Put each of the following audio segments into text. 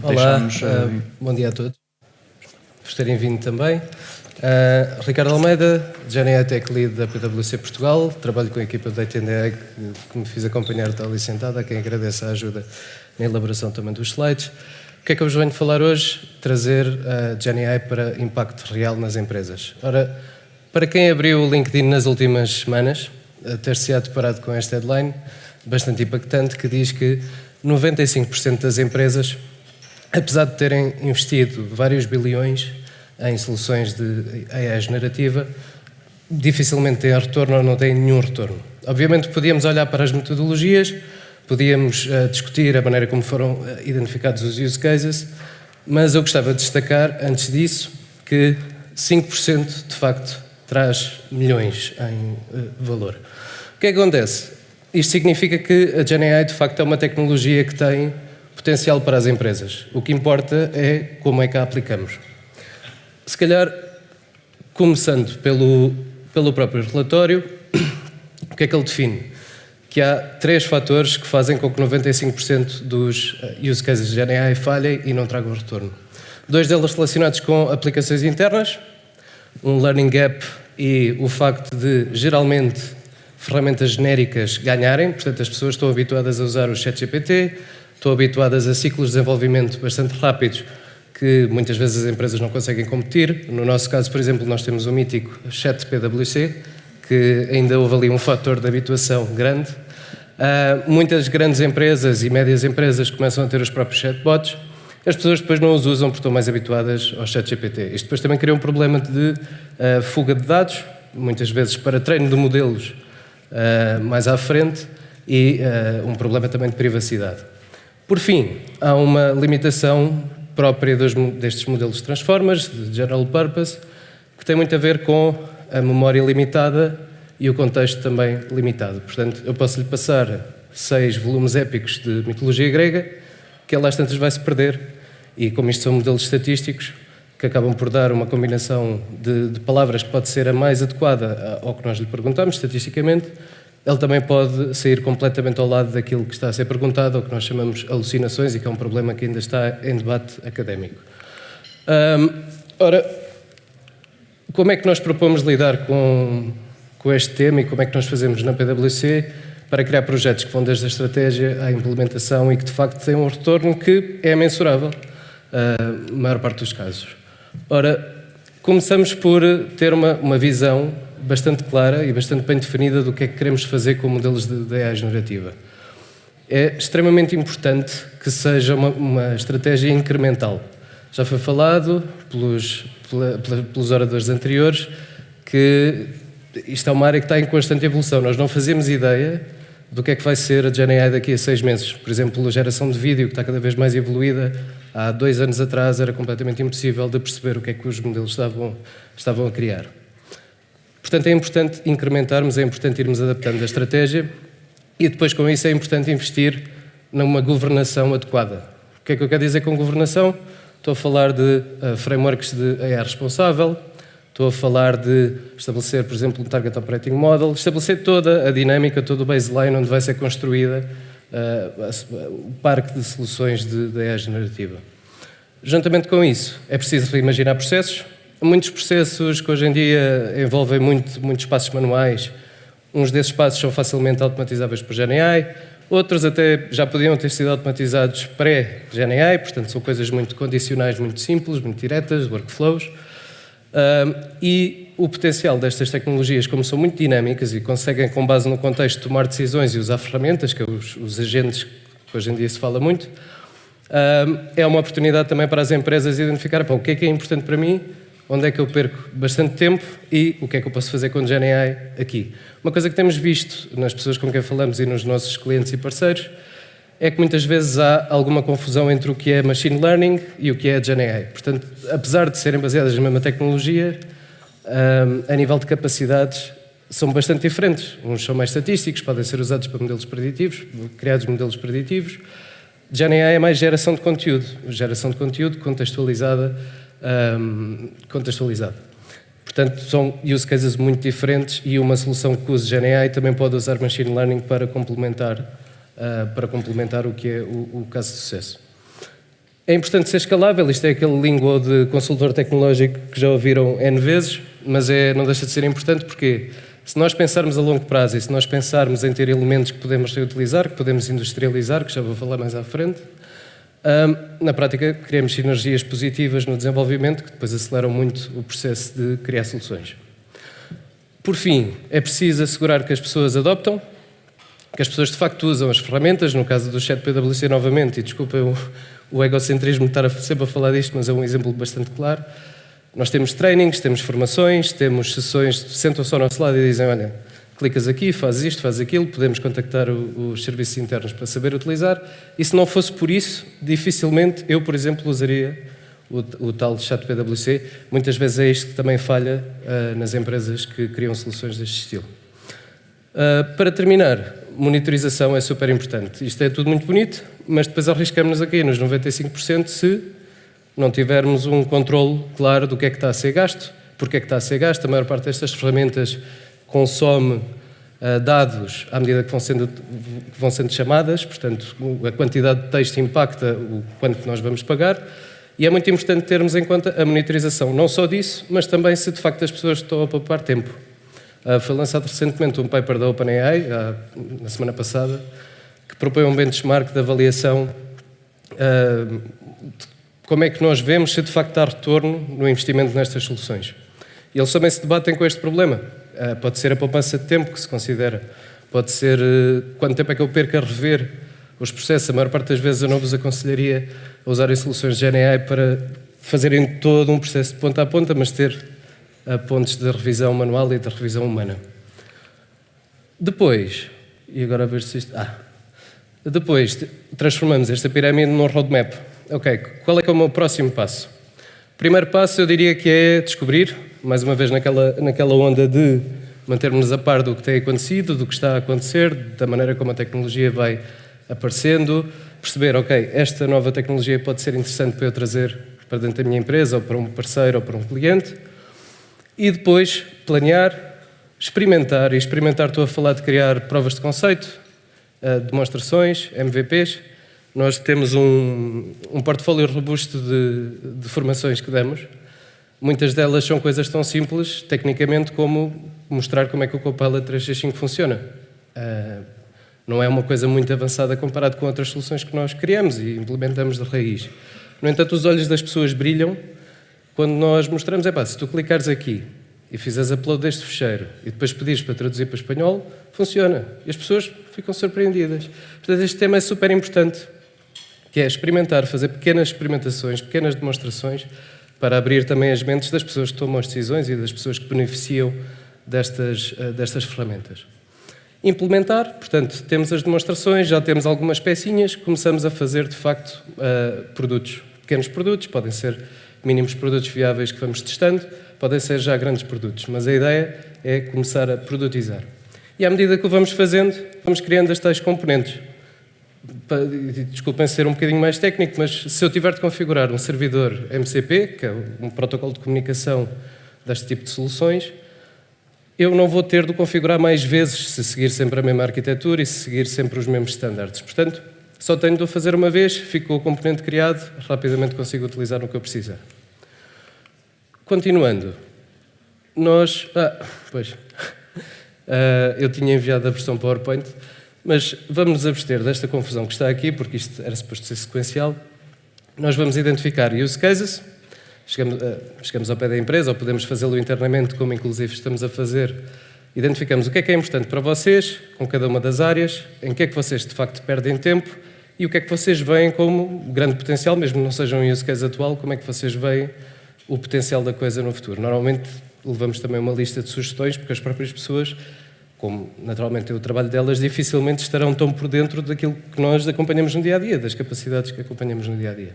Olá, deixámos... bom dia a todos, por terem vindo também. Ricardo Almeida, GenAI Tech Lead da PwC Portugal, trabalho com a equipa de Data and AI que me fiz acompanhar, está ali sentada, a quem agradeço a ajuda na elaboração também dos slides. O que é que eu vos venho falar hoje? Trazer a GenAI para impacto real nas empresas. Ora, para quem abriu o LinkedIn nas últimas semanas, ter-se-á deparado com esta headline bastante impactante que diz que 95% das empresas, apesar de terem investido vários bilhões em soluções de AI generativa, dificilmente têm retorno ou não têm nenhum retorno. Obviamente podíamos olhar para as metodologias, podíamos discutir a maneira como foram identificados os use cases, mas eu gostava de destacar, antes disso, que 5% de facto traz milhões em valor. O que é que acontece? Isto significa que a GenAI de facto é uma tecnologia que tem potencial para as empresas. O que importa é como é que a aplicamos. Se calhar, começando pelo próprio relatório, o que é que ele define? Que há 3 fatores que fazem com que 95% dos use cases de GenAI falhem e não tragam retorno. 2 deles relacionados com aplicações internas, um learning gap e o facto de, geralmente, ferramentas genéricas ganharem, portanto as pessoas estão habituadas a usar o ChatGPT, estão habituadas a ciclos de desenvolvimento bastante rápidos que muitas vezes as empresas não conseguem competir. No nosso caso, por exemplo, nós temos o mítico ChatPWC, que ainda houve ali um fator de habituação grande. Muitas grandes empresas e médias empresas começam a ter os próprios chatbots. As pessoas depois não os usam porque estão mais habituadas ao ChatGPT. Isto depois também cria um problema de fuga de dados, muitas vezes para treino de modelos mais à frente, e um problema também de privacidade. Por fim, há uma limitação própria destes modelos de transformers, de general purpose, que tem muito a ver com a memória limitada e o contexto também limitado. Portanto, eu posso lhe passar 6 volumes épicos de mitologia grega, que ela às tantas vai-se perder, e como isto são modelos estatísticos, que acabam por dar uma combinação de palavras que pode ser a mais adequada ao que nós lhe perguntamos, estatisticamente, ele também pode sair completamente ao lado daquilo que está a ser perguntado, ou que nós chamamos alucinações, e que é um problema que ainda está em debate académico. Ora, como é que nós propomos lidar com este tema e como é que nós fazemos na PwC para criar projetos que vão desde a estratégia à implementação e que de facto têm um retorno que é mensurável, na maior parte dos casos? Ora, começamos por ter uma visão bastante clara e bastante bem definida do que é que queremos fazer com modelos de AI generativa. É extremamente importante que seja uma estratégia incremental. Já foi falado pelos oradores anteriores que isto é uma área que está em constante evolução. Nós não fazemos ideia do que é que vai ser a GenAI daqui a 6 meses. Por exemplo, a geração de vídeo, que está cada vez mais evoluída, há 2 anos atrás era completamente impossível de perceber o que é que os modelos estavam a criar. Portanto, é importante incrementarmos, é importante irmos adaptando a estratégia e depois com isso é importante investir numa governação adequada. O que é que eu quero dizer com governação? Estou a falar de frameworks de AI responsável, estou a falar de estabelecer, por exemplo, um Target Operating Model, estabelecer toda a dinâmica, todo o baseline onde vai ser construída o parque de soluções de AI generativa. Juntamente com isso, é preciso reimaginar processos. Muitos processos que hoje em dia envolvem muitos passos manuais. Uns desses passos são facilmente automatizáveis por GenAI, outros até já podiam ter sido automatizados pré-GenAI, portanto são coisas muito condicionais, muito simples, muito diretas, workflows. E o potencial destas tecnologias, como são muito dinâmicas e conseguem, com base no contexto, tomar decisões e usar ferramentas, que é os agentes que hoje em dia se fala muito, é uma oportunidade também para as empresas identificar o que é importante para mim, onde é que eu perco bastante tempo e o que é que eu posso fazer com GenAI aqui. Uma coisa que temos visto nas pessoas com quem falamos e nos nossos clientes e parceiros é que muitas vezes há alguma confusão entre o que é Machine Learning e o que é GenAI. Portanto, apesar de serem baseadas na mesma tecnologia, a nível de capacidades são bastante diferentes. Uns são mais estatísticos, podem ser usados para modelos preditivos, criados modelos preditivos. GenAI é mais geração de conteúdo contextualizada. Portanto, são use cases muito diferentes e uma solução que use GenAI também pode usar Machine Learning para complementar o que é o caso de sucesso. É importante ser escalável, isto é aquele lingo de consultor tecnológico que já ouviram N vezes, mas não deixa de ser importante porque se nós pensarmos a longo prazo e se nós pensarmos em ter elementos que podemos reutilizar, que podemos industrializar, que já vou falar mais à frente, na prática criamos sinergias positivas no desenvolvimento que depois aceleram muito o processo de criar soluções. Por fim, é preciso assegurar que as pessoas adoptam, que as pessoas de facto usam as ferramentas, no caso do chat PwC novamente, e desculpem o egocentrismo de estar sempre a falar disto, mas é um exemplo bastante claro. Nós temos trainings, temos formações, temos sessões, sentam-se ao nosso lado e dizem, olha, clicas aqui, fazes isto, fazes aquilo, podemos contactar os serviços internos para saber utilizar, e se não fosse por isso, dificilmente eu, por exemplo, usaria o tal chat PwC. Muitas vezes é isto que também falha nas empresas que criam soluções deste estilo. Para terminar, monitorização é super importante. Isto é tudo muito bonito, mas depois arriscamos-nos aqui nos 95% se não tivermos um controle claro do que é que está a ser gasto, porque é que está a ser gasto. A maior parte destas ferramentas consome dados à medida que vão sendo chamadas, portanto, a quantidade de texto impacta o quanto nós vamos pagar, e é muito importante termos em conta a monitorização, não só disso, mas também se de facto as pessoas estão a poupar tempo. Foi lançado recentemente um paper da OpenAI, na semana passada, que propõe um benchmark de avaliação de como é que nós vemos se de facto há retorno no investimento nestas soluções. E eles também se debatem com este problema. Pode ser a poupança de tempo que se considera, pode ser quanto tempo é que eu perco a rever os processos. A maior parte das vezes eu não vos aconselharia a usarem soluções de GenAI para fazerem todo um processo de ponta a ponta, mas ter pontos de revisão manual e de revisão humana. Depois, e agora a ver se isto... Depois transformamos esta pirâmide num roadmap. Ok, qual é que é o meu próximo passo? O primeiro passo eu diria que é descobrir, mais uma vez naquela onda de mantermos a par do que tem acontecido, do que está a acontecer, da maneira como a tecnologia vai aparecendo, perceber, ok, esta nova tecnologia pode ser interessante para eu trazer para dentro da minha empresa, ou para um parceiro, ou para um cliente, e depois planear, experimentar, e experimentar estou a falar de criar provas de conceito, demonstrações, MVPs. Nós temos um portfólio robusto de formações que damos. Muitas delas são coisas tão simples, tecnicamente, como mostrar como é que o Copilot 365 funciona. Não é uma coisa muito avançada comparado com outras soluções que nós criamos e implementamos de raiz. No entanto, os olhos das pessoas brilham quando nós mostramos, se tu clicares aqui e fizeres upload deste fecheiro e depois pedires para traduzir para espanhol, funciona. E as pessoas ficam surpreendidas. Portanto, este tema é super importante, que é experimentar, fazer pequenas experimentações, pequenas demonstrações, para abrir também as mentes das pessoas que tomam as decisões e das pessoas que beneficiam destas ferramentas. Implementar, portanto, temos as demonstrações, já temos algumas pecinhas, começamos a fazer, de facto, produtos. Pequenos produtos, podem ser mínimos produtos viáveis que vamos testando, podem ser já grandes produtos, mas a ideia é começar a produtizar. E à medida que o vamos fazendo, vamos criando as tais componentes. Desculpem ser um bocadinho mais técnico, mas se eu tiver de configurar um servidor MCP, que é um protocolo de comunicação deste tipo de soluções, eu não vou ter de configurar mais vezes se seguir sempre a mesma arquitetura e se seguir sempre os mesmos standards. Portanto, só tenho de o fazer uma vez, fico com o componente criado, rapidamente consigo utilizar no que eu precisar. Continuando, nós... eu tinha enviado a versão PowerPoint, mas vamos nos abster desta confusão que está aqui, porque isto era suposto ser sequencial. Nós vamos identificar use cases, chegamos ao pé da empresa, ou podemos fazê-lo internamente, como inclusive estamos a fazer. Identificamos o que é importante para vocês, com cada uma das áreas, em que é que vocês de facto perdem tempo e o que é que vocês veem como grande potencial, mesmo que não seja um use case atual, como é que vocês veem o potencial da coisa no futuro. Normalmente levamos também uma lista de sugestões, porque as próprias pessoas, como naturalmente é o trabalho delas, dificilmente estarão tão por dentro daquilo que nós acompanhamos no dia-a-dia, das capacidades que acompanhamos no dia-a-dia.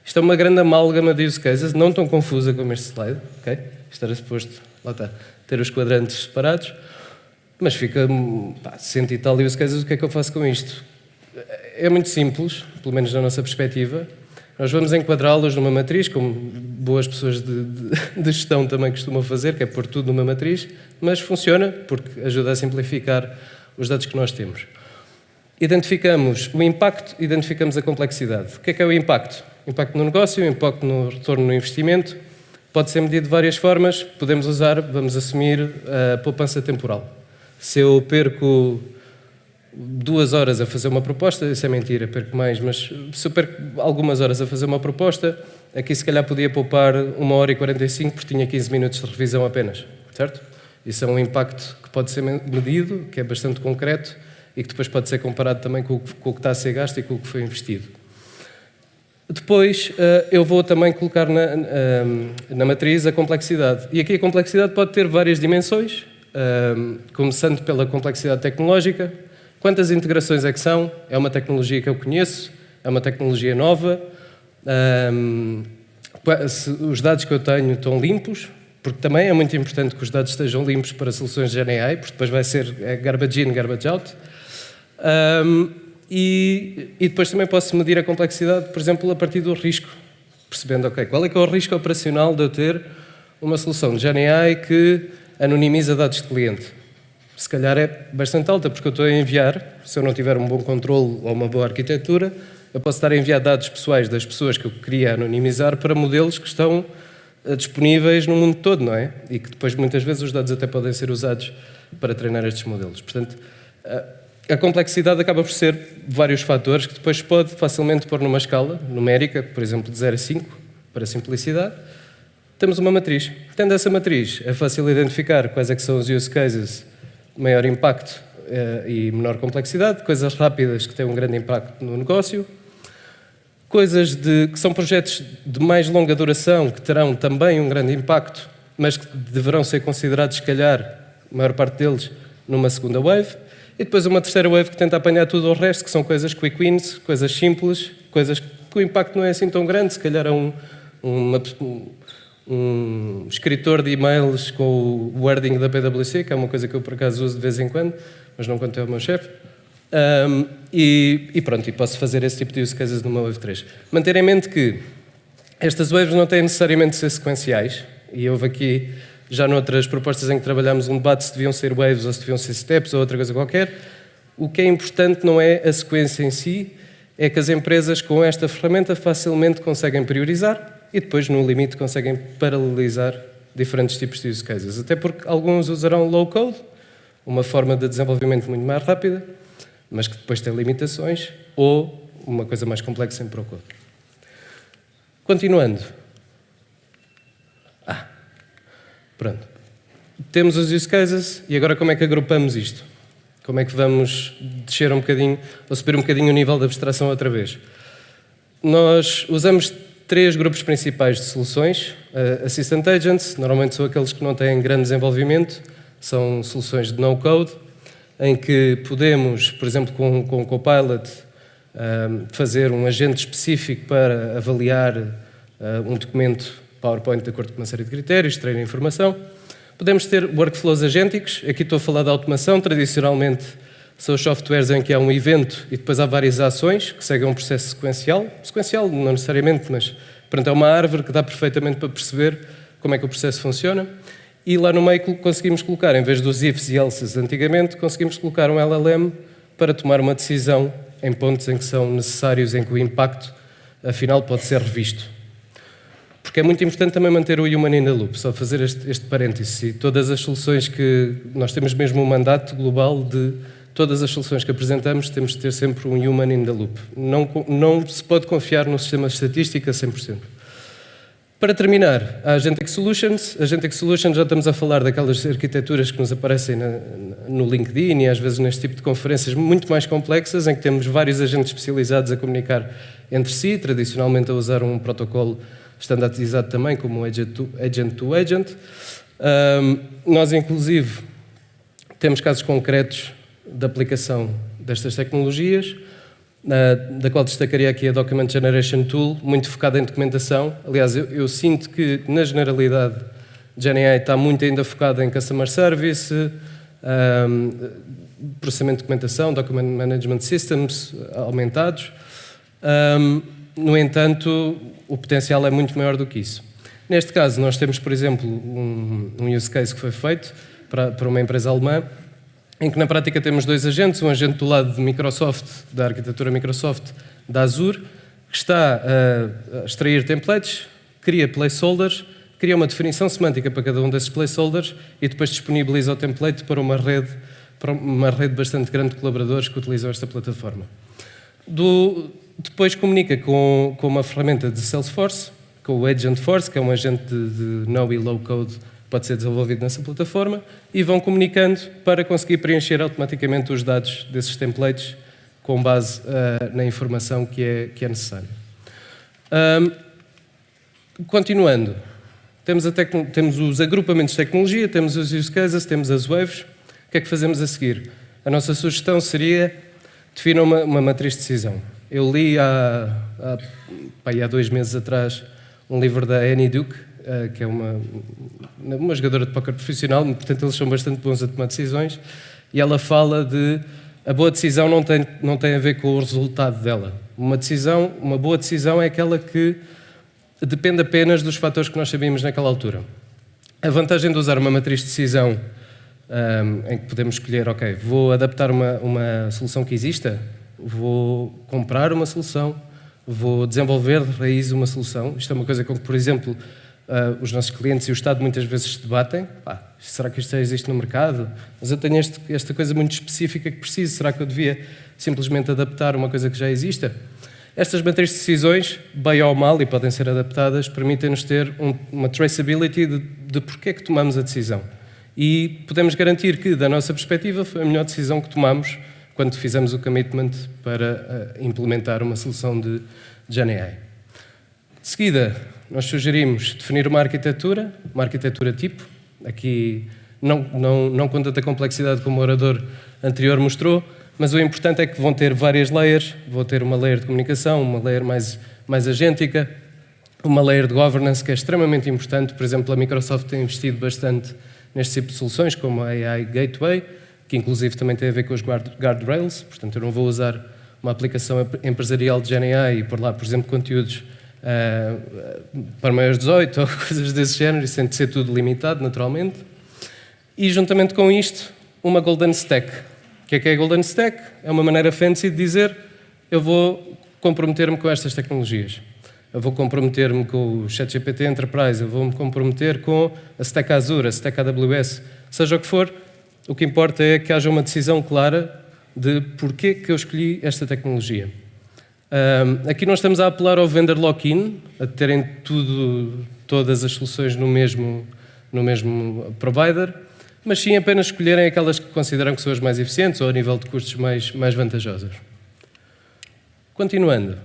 Isto é uma grande amálgama de use cases, não tão confusa como este slide, ok? Isto era suposto, lá está, ter os quadrantes separados, mas fica, 100 e tal use cases, o que é que eu faço com isto? É muito simples, pelo menos da nossa perspectiva. Nós vamos enquadrá-los numa matriz, como boas pessoas de gestão também costumam fazer, que é pôr tudo numa matriz, mas funciona porque ajuda a simplificar os dados que nós temos. Identificamos o impacto, identificamos a complexidade. O que é o impacto? Impacto no negócio, impacto no retorno no investimento. Pode ser medido de várias formas. Podemos usar, vamos assumir, a poupança temporal. Se eu perco 2 horas a fazer uma proposta, isso é mentira, perco mais, mas se eu perco algumas horas a fazer uma proposta, aqui se calhar podia poupar 1h45 porque tinha 15 minutos de revisão apenas, certo? Isso é um impacto que pode ser medido, que é bastante concreto e que depois pode ser comparado também com o que está a ser gasto e com o que foi investido. Depois, eu vou também colocar na matriz a complexidade. E aqui a complexidade pode ter várias dimensões, começando pela complexidade tecnológica. Quantas integrações é que são? É uma tecnologia que eu conheço? É uma tecnologia nova? Os dados que eu tenho estão limpos? Porque também é muito importante que os dados estejam limpos para soluções de GenAI, porque depois vai ser garbage in, garbage out. E depois também posso medir a complexidade, por exemplo, a partir do risco, percebendo, ok, qual é que é o risco operacional de eu ter uma solução de GenAI que anonimiza dados de cliente? Se calhar é bastante alta, porque eu estou a enviar, se eu não tiver um bom controle ou uma boa arquitetura, eu posso estar a enviar dados pessoais das pessoas que eu queria anonimizar para modelos que estão disponíveis no mundo todo, não é? E que depois, muitas vezes, os dados até podem ser usados para treinar estes modelos. Portanto, a complexidade acaba por ser vários fatores que depois pode facilmente pôr numa escala numérica, por exemplo, de 0 a 5, para simplicidade. Temos uma matriz. Tendo essa matriz, é fácil identificar quais é que são os use cases de maior impacto e menor complexidade, coisas rápidas que têm um grande impacto no negócio, coisas que são projetos de mais longa duração, que terão também um grande impacto, mas que deverão ser considerados, se calhar, a maior parte deles, numa segunda wave. E depois uma terceira wave que tenta apanhar tudo o resto, que são coisas quick wins, coisas simples, coisas que o impacto não é assim tão grande. Se calhar é um escritor de e-mails com o wording da PwC, que é uma coisa que eu por acaso uso de vez em quando, mas não quando é o meu chefe. E pronto, e posso fazer esse tipo de use cases numa wave 3. Manter em mente que estas waves não têm necessariamente de ser sequenciais, e houve aqui, já noutras propostas em que trabalhámos, um debate se deviam ser waves ou se deviam ser steps ou outra coisa qualquer. O que é importante não é a sequência em si, é que as empresas com esta ferramenta facilmente conseguem priorizar e depois, no limite, conseguem paralelizar diferentes tipos de use cases. Até porque alguns usarão low code, uma forma de desenvolvimento muito mais rápida, mas que depois tem limitações, ou uma coisa mais complexa em Procode. Continuando. Pronto. Temos os use cases e agora como é que agrupamos isto? Como é que vamos descer um bocadinho, ou subir um bocadinho o nível de abstração outra vez? Nós usamos 3 grupos principais de soluções. Assistant Agents, normalmente são aqueles que não têm grande desenvolvimento, são soluções de no-code, em que podemos, por exemplo, com o Copilot, fazer um agente específico para avaliar um documento PowerPoint de acordo com uma série de critérios, treino e informação. Podemos ter workflows agênticos. Aqui estou a falar de automação. Tradicionalmente, são os softwares em que há um evento e depois há várias ações que seguem um processo sequencial. Sequencial, não necessariamente, mas pronto, é uma árvore que dá perfeitamente para perceber como é que o processo funciona. E lá no meio conseguimos colocar, em vez dos ifs e elses antigamente, conseguimos colocar um LLM para tomar uma decisão em pontos em que são necessários, em que o impacto, afinal, pode ser revisto. Porque é muito importante também manter o human in the loop, só fazer este parêntese. E todas as soluções que... Nós temos mesmo um mandato global de todas as soluções que apresentamos, temos de ter sempre um human in the loop. Não se pode confiar no sistema de estatística 100%. Para terminar, a Agentic Solutions. A Agentic Solutions, já estamos a falar daquelas arquiteturas que nos aparecem no LinkedIn e às vezes neste tipo de conferências muito mais complexas, em que temos vários agentes especializados a comunicar entre si, tradicionalmente a usar um protocolo standardizado também, como o Agent-to-Agent. Nós, inclusive, temos casos concretos de aplicação destas tecnologias, da qual destacaria aqui a Document Generation Tool, muito focada em documentação. Aliás, eu sinto que, na generalidade, GenAI está muito ainda focada em Customer Service, processamento de documentação, Document Management Systems aumentados. No entanto, o potencial é muito maior do que isso. Neste caso, nós temos, por exemplo, um use case que foi feito para uma empresa alemã, em que na prática temos dois agentes, um agente do lado de Microsoft, da arquitetura Microsoft, da Azure, que está a extrair templates, cria placeholders, cria uma definição semântica para cada um desses placeholders e depois disponibiliza o template para uma rede bastante grande de colaboradores que utilizam esta plataforma. Depois comunica com uma ferramenta de Salesforce, com o Agentforce, que é um agente de no e low code que pode ser desenvolvido nessa plataforma, e vão comunicando para conseguir preencher automaticamente os dados desses templates com base na informação que é necessária. Continuando, temos os agrupamentos de tecnologia, temos os use cases, temos as waves. O que é que fazemos a seguir? A nossa sugestão seria definir uma matriz de decisão. Eu li há 2 meses atrás um livro da Annie Duke, que é uma jogadora de póquer profissional, portanto eles são bastante bons a tomar decisões, e ela fala de a boa decisão não tem a ver com o resultado dela. Uma boa decisão é aquela que depende apenas dos fatores que nós sabíamos naquela altura. A vantagem de usar uma matriz de decisão em que podemos escolher, ok, vou adaptar uma solução que exista, vou comprar uma solução, vou desenvolver de raiz uma solução. Isto é uma coisa com que, por exemplo, os nossos clientes e o Estado muitas vezes se debatem. Será que isto já existe no mercado? Mas eu tenho esta coisa muito específica que preciso. Será que eu devia simplesmente adaptar uma coisa que já exista? Estas matrizes de decisões, bem ou mal, e podem ser adaptadas, permitem-nos ter uma traceability de porque é que tomamos a decisão. E podemos garantir que, da nossa perspectiva, foi a melhor decisão que tomamos quando fizemos o commitment para implementar uma solução de GenAI. De seguida, nós sugerimos definir uma arquitetura tipo. Aqui não com tanta complexidade como o orador anterior mostrou, mas o importante é que vão ter várias layers. Vão ter uma layer de comunicação, uma layer mais agêntica, uma layer de governance que é extremamente importante. Por exemplo, a Microsoft tem investido bastante neste tipo de soluções, como a AI Gateway, que inclusive também tem a ver com os guardrails. Portanto, eu não vou usar uma aplicação empresarial de GenAI e pôr lá, por exemplo, conteúdos para maiores de 18 ou coisas desse género, isso tem de ser tudo limitado, naturalmente. E, juntamente com isto, uma Golden Stack. O que é a Golden Stack? É uma maneira fancy de dizer eu vou comprometer-me com estas tecnologias. Eu vou comprometer-me com o ChatGPT Enterprise, eu vou-me comprometer com a Stack Azure, a Stack AWS, seja o que for, o que importa é que haja uma decisão clara de porquê que eu escolhi esta tecnologia. Aqui nós estamos a apelar ao vendor lock-in, a terem todas as soluções no mesmo provider, mas sim apenas escolherem aquelas que consideram que são as mais eficientes ou a nível de custos mais vantajosas. Continuando.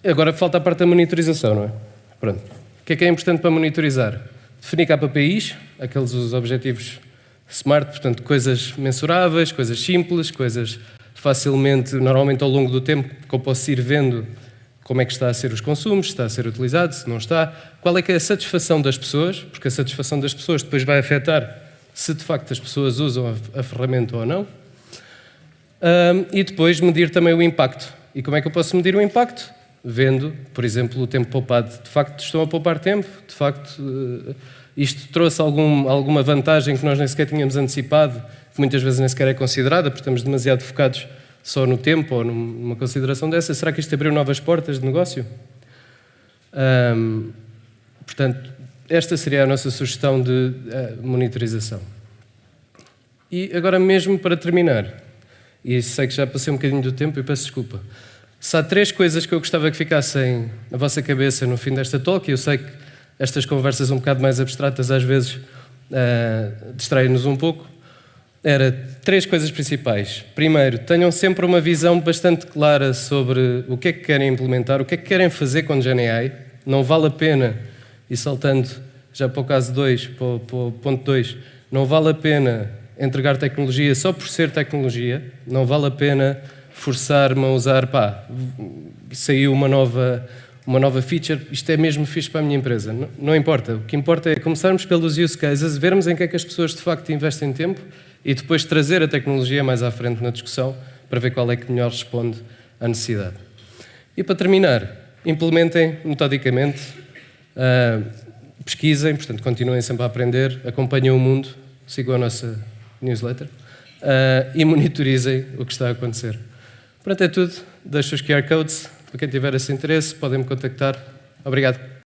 Agora falta a parte da monitorização, não é? Pronto. O que é importante para monitorizar? Definir KPIs, aqueles os objetivos SMART, portanto, coisas mensuráveis, coisas simples, coisas facilmente, normalmente ao longo do tempo, que eu posso ir vendo como é que está a ser os consumos, se está a ser utilizado, se não está, qual é que é a satisfação das pessoas, porque a satisfação das pessoas depois vai afetar se de facto as pessoas usam a ferramenta ou não, e depois medir também o impacto. E como é que eu posso medir o impacto? Vendo, por exemplo, o tempo poupado. De facto, estão a poupar tempo? De facto, isto trouxe alguma vantagem que nós nem sequer tínhamos antecipado, que muitas vezes nem sequer é considerada, porque estamos demasiado focados só no tempo ou numa consideração dessa. Será que isto abriu novas portas de negócio? Portanto, esta seria a nossa sugestão de monitorização. E agora mesmo para terminar, e sei que já passei um bocadinho do tempo e peço desculpa, se há 3 coisas que eu gostava que ficassem na vossa cabeça no fim desta talk, e eu sei que estas conversas um bocado mais abstratas às vezes distraem-nos um pouco, era 3 coisas principais. Primeiro, tenham sempre uma visão bastante clara sobre o que é que querem implementar, o que é que querem fazer com GenAI. Não vale a pena, e saltando já para o caso 2, para o ponto 2, não vale a pena entregar tecnologia só por ser tecnologia, não vale a pena forçar-me a usar, saiu uma nova feature, isto é mesmo fixe para a minha empresa. Não importa, o que importa é começarmos pelos use cases, vermos em que é que as pessoas de facto investem tempo e depois trazer a tecnologia mais à frente na discussão para ver qual é que melhor responde à necessidade. E para terminar, implementem metodicamente, pesquisem, portanto continuem sempre a aprender, acompanhem o mundo sigam a nossa newsletter e monitorizem o que está a acontecer. Pronto, é tudo. Deixo os QR codes. Para quem tiver esse interesse, podem me contactar. Obrigado.